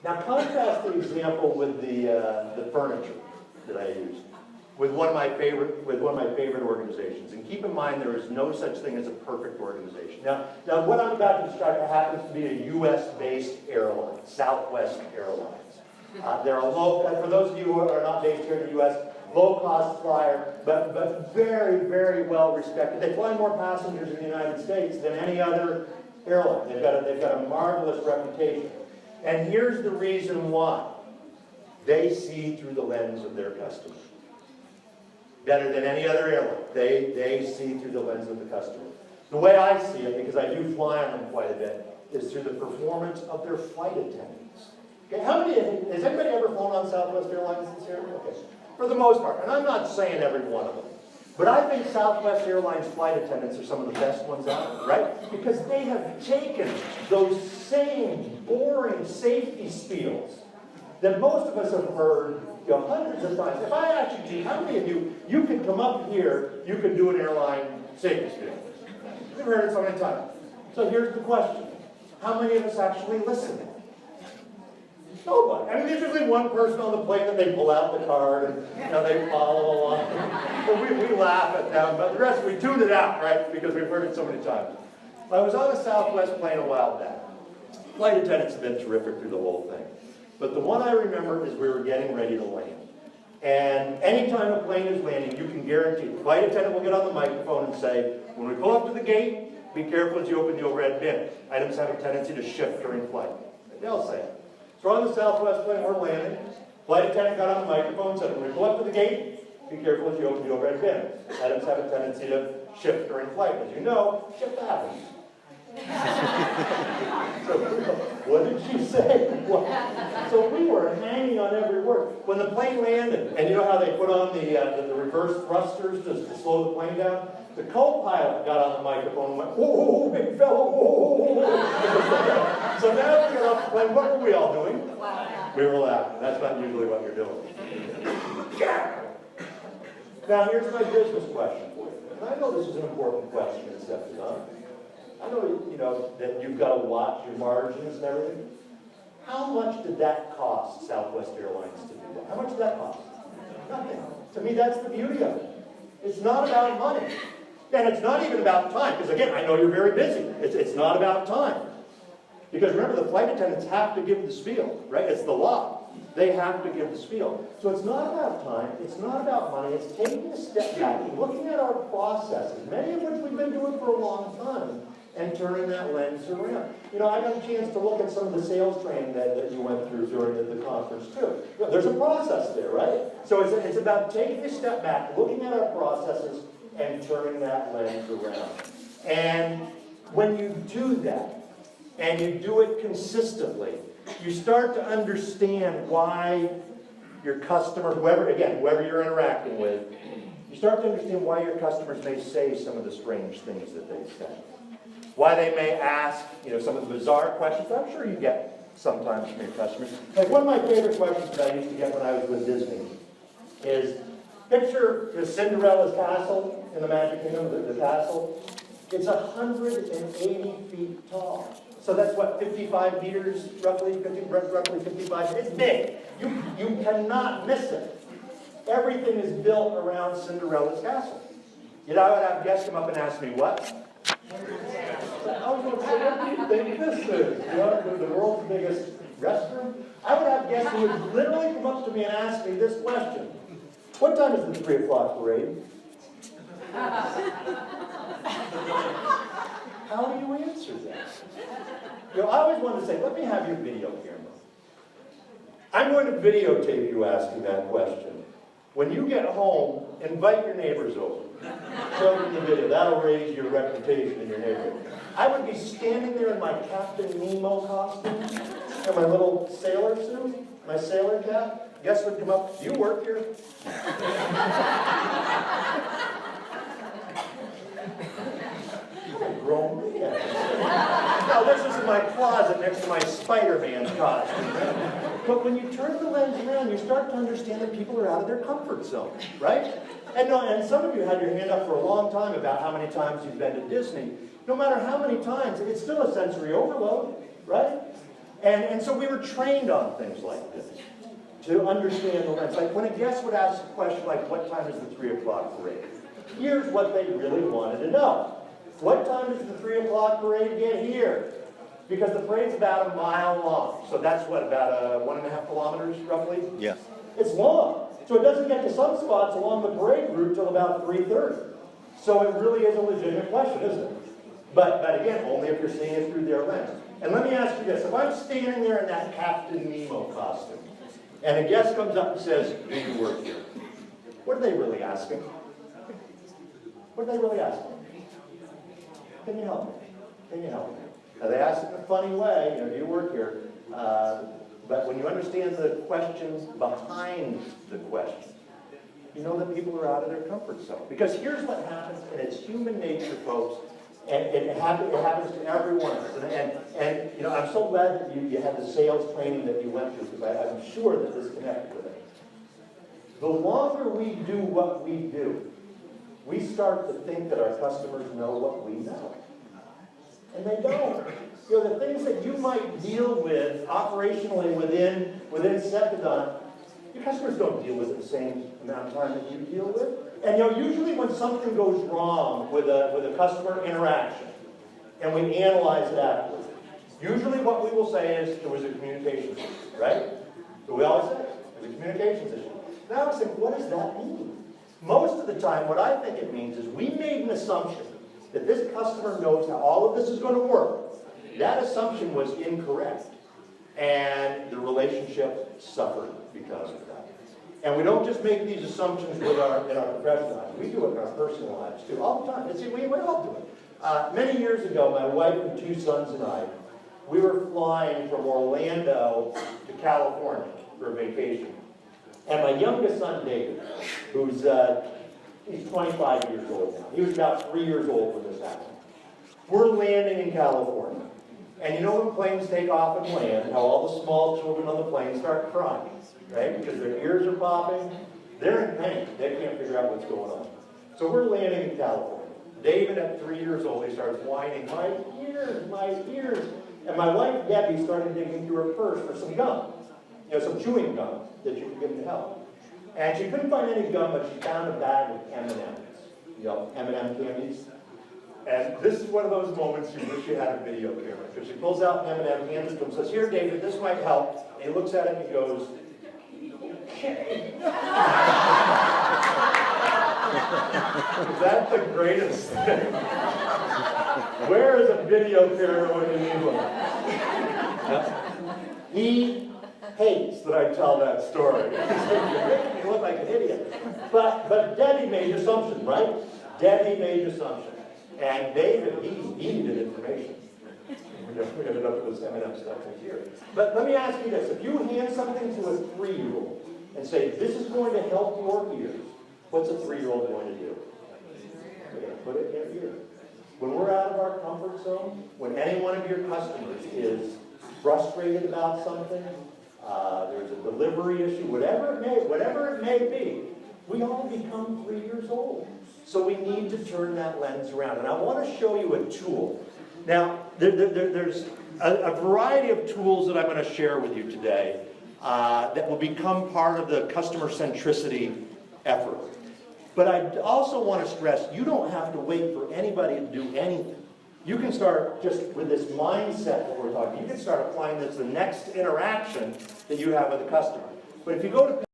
Now contrast the example with the furniture that I used with one of my favorite organizations. And keep in mind, there is no such thing as a perfect organization. Now what I'm about to describe happens to be a U.S.-based airline, Southwest Airlines. They're a for those of you who are not based here in the U.S., low-cost flyer, but very, very well respected. They fly more passengers in the United States than any other airline. They've got a marvelous reputation. And here's the reason why. They see through the lens of their customer. Better than any other airline. They see through the lens of the customer. The way I see it, because I do fly on them quite a bit, is through the performance of their flight attendants. Okay, has anybody ever flown on Southwest Airlines this year? Okay. For the most part, and I'm not saying every one of them, but I think Southwest Airlines flight attendants are some of the best ones out there, right? Because they have taken those same boring safety spiels that most of us have heard hundreds of times. If I asked you, how many of you could come up here, you could do an airline safety spiel? You've heard it so many times. So here's the question. How many of us actually listen? Nobody. I mean, there's usually one person on the plane that they pull out the card and they follow along. But we laugh at them, but the rest we tune it out, right? Because we've heard it so many times. I was on a Southwest plane a while back. Flight attendants have been terrific through the whole thing. But the one I remember is we were getting ready to land. And anytime a plane is landing, you can guarantee the flight attendant will get on the microphone and say, when we pull up to the gate, be careful as you open the overhead bin. Items have a tendency to shift during flight. They'll say it. So on the Southwest plane, we're landing. Flight attendant got on the microphone and said, when we pull up to the gate, be careful as you open the overhead bin. Items have a tendency to shift during flight. As you know, shift happens. So, what did she say? So we were hanging on every word. When the plane landed, and you know how they put on the reverse thrusters to slow the plane down? The co-pilot got on the microphone and went, whoa, big fellow, whoa. So now we got off the plane, what were we all doing? We were laughing. That's not usually what you're doing. Now here's my business question for you. And I know this is an important question in September. I know, that you've got to watch your margins and everything. How much did that cost Southwest Airlines to do that? How much did that cost? Nothing. To me, that's the beauty of it. It's not about money. And it's not even about time, because again, I know you're very busy. It's not about time. Because remember, the flight attendants have to give the spiel, right? It's the law. They have to give the spiel. So it's not about time, it's not about money, it's taking a step back, looking at our processes, many of which we've been doing for a long time, and turning that lens around. I got a chance to look at some of the sales training that you went through during the conference too. There's a process there, right? So it's about taking a step back, looking at our processes, and turning that lens around. And when you do that, and you do it consistently, you start to understand why your customer, whoever you're interacting with, you start to understand why your customers may say some of the strange things that they say. Why they may ask, some of the bizarre questions I'm sure you get sometimes from your customers. Like one of my favorite questions that I used to get when I was with Disney is, picture Cinderella's castle in the Magic Kingdom, the castle. It's 180 feet tall. So that's what, 55 meters, roughly 55. It's big. You cannot miss it. Everything is built around Cinderella's castle. I would have guests come up and ask me, what? I was going to say, what do you think this is? The world's biggest restroom? I would have guests who would literally come up to me and ask me this question. What time is the 3 o'clock parade? How do you answer that? I always wanted to say, let me have your video camera. I'm going to videotape you asking that question. When you get home, invite your neighbors over. Show them the video. That'll raise your reputation in your neighborhood. I would be standing there in my Captain Nemo costume and my little sailor suit, my sailor cap. Guests would come up, do you work here? Grown man. Now this is in my closet next to my Spider-Man costume. But when you turn the lens around, you start to understand that people are out of their comfort zone, right? And some of you had your hand up for a long time about how many times you've been to Disney. No matter how many times, it's still a sensory overload, right? And so we were trained on things like this to understand the lens. Like when a guest would ask a question like, what time is the 3 o'clock parade? Here's what they really wanted to know. What time does the 3 o'clock parade get here? Because the parade's about a mile long. So that's what, about 1.5 kilometers roughly? Yeah. It's long. So it doesn't get to some spots along the parade route till about 3:30. So it really is a legitimate question, isn't it? But again, only if you're seeing it through their lens. And let me ask you this. If I'm standing there in that Captain Nemo costume, and a guest comes up and says, do you work here? What are they really asking? What are they really asking? Can you help me? Can you help me? Now they ask it in a funny way, do you work here? But when you understand the questions behind the question, you know that people are out of their comfort zone. Because here's what happens, and it's human nature, folks, and it happens to every one of us. And I'm so glad that you had the sales training that you went through, because I'm sure that this connected with it. The longer we do what we do, we start to think that our customers know what we know. And they don't. The things that you might deal with operationally within Septidon, your customers don't deal with it the same amount of time that you deal with. And usually when something goes wrong with a customer interaction, and we analyze it afterwards, usually what we will say is there was a communications issue, right? So we always say there's a communications issue. Now I think, what does that mean? Most of the time, what I think it means is we made an assumption that this customer knows how all of this is going to work. That assumption was incorrect, and the relationship suffered because of that. And we don't just make these assumptions in our professional lives. We do it in our personal lives too, all the time. We all do it. Many years ago, my wife and 2 sons and I, we were flying from Orlando to California for a vacation. And my youngest son, David, who's he's 25 years old now. He was about 3 years old when this happened. We're landing in California. And when planes take off and land, how all the small children on the plane start crying, right? Because their ears are popping. They're in pain. They can't figure out what's going on. So we're landing in California. David, at 3 years old, he starts whining, my ears, my ears. And my wife, Debbie, started digging through her purse for some gum. Some chewing gum that you could give him to help. And she couldn't find any gum, but she found a bag of M&Ms. M&M candies. And this is one of those moments you wish you had a video camera. Because she pulls out an M&M, hands it to him, says, here, David, this might help. And he looks at it and he goes, okay. Is that the greatest thing? Where is a video camera when you need one? He hates that I tell that story. You're making me look like an idiot. But Debbie made assumptions, right? Debbie made assumptions. And David, he needed information. We ended up with this M&M stuff in here. But let me ask you this. If you hand something to a 3-year-old and say, this is going to help your ears, what's a 3-year-old going to do? They're going to put it in their ear. When we're out of our comfort zone, when any one of your customers is frustrated about something, there's a delivery issue, whatever it may be, we all become 3 years old. So we need to turn that lens around. And I want to show you a tool. Now, there's a variety of tools that I'm going to share with you today that will become part of the customer centricity effort. But I also want to stress, you don't have to wait for anybody to do anything. You can start just with this mindset that we're talking. You can start applying this the next interaction that you have with a customer. But if you go to